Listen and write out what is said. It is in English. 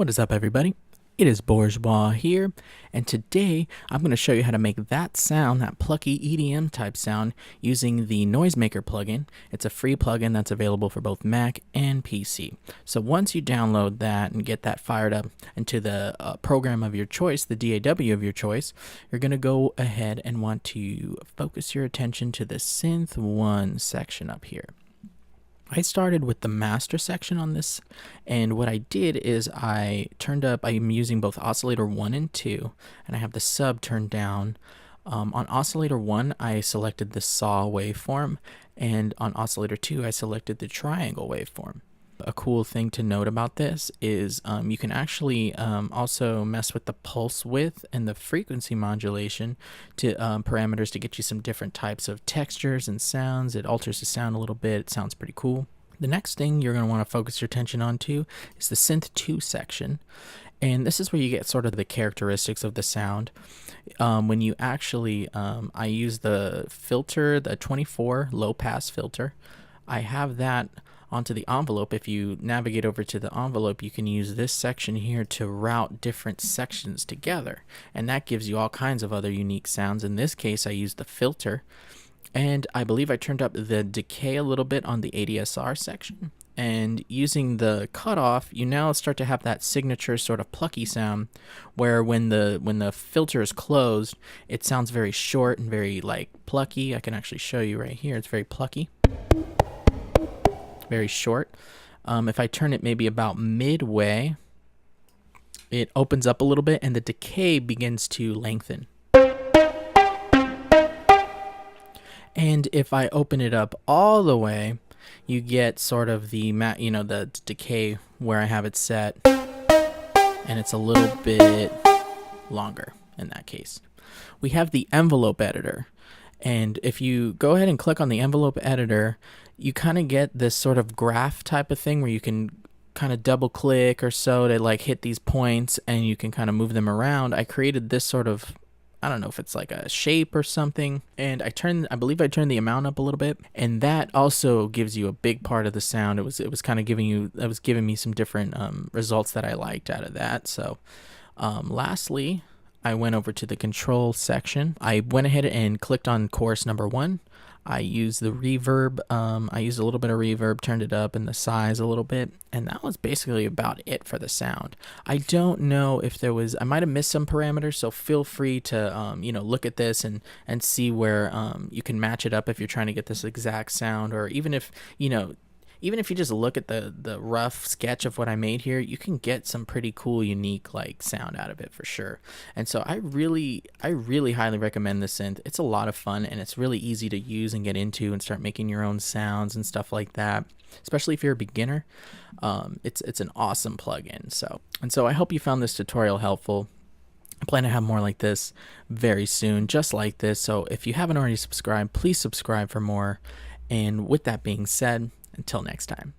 What is up, everybody? It is Bourgeois here, and today I'm going to show you how to make that sound, that plucky EDM type sound, using the Noisemaker plugin. It's a free plugin that's available for both Mac and PC. So once you download that and get that fired up into the program of your choice, the DAW of your choice, you're going to go ahead and want to focus your attention to the Synth 1 section up here. I started with the master section on this, and what I did is I'm using both oscillator 1 and 2, and I have the sub turned down. On oscillator 1, I selected the saw waveform, and on oscillator 2, I selected the triangle waveform. A cool thing to note about this is you can actually also mess with the pulse width and the frequency modulation to parameters to get you some different types of textures and sounds. It alters the sound a little bit. It sounds pretty cool. The next thing you're going to want to focus your attention on too is the Synth 2 section. And this is where you get sort of the characteristics of the sound. When you actually, I use the filter, the 24 low pass filter. I have that onto the envelope. If you navigate over to the envelope, you can use this section here to route different sections together, and that gives you all kinds of other unique sounds. In this case, I used the filter, and I believe I turned up the decay a little bit on the ADSR section, and using the cutoff, you now start to have that signature sort of plucky sound where when the filter is closed, it sounds very short and very like plucky. I can actually show you right here. It's very plucky, very short. If I turn it maybe about midway, it opens up a little bit and the decay begins to lengthen. And if I open it up all the way, you get sort of the the decay where I have it set, and it's a little bit longer in that case. We have the envelope editor. And if you go ahead and click on the envelope editor, you kind of get this sort of graph type of thing where you can kind of double click or so to like hit these points and you can kind of move them around. I created this sort of, I don't know if it's like a shape or something, and I believe I turned the amount up a little bit, and that also gives you a big part of the sound. It was kind of giving me some different results that I liked out of that. So lastly, I went over to the control section. I went ahead and clicked on chorus number 1. I used the reverb. I used a little bit of reverb, turned it up in the size a little bit, and that was basically about it for the sound. I don't know if I might have missed some parameters, so feel free to look at this and see where you can match it up if you're trying to get this exact sound, or even if you just look at the rough sketch of what I made here, you can get some pretty cool, unique like sound out of it for sure. And so I really highly recommend this synth. It's a lot of fun, and it's really easy to use and get into and start making your own sounds and stuff like that, especially if you're a beginner. It's an awesome plugin. So I hope you found this tutorial helpful. I plan to have more like this very soon, just like this. So if you haven't already subscribed, please subscribe for more. And with that being said, until next time.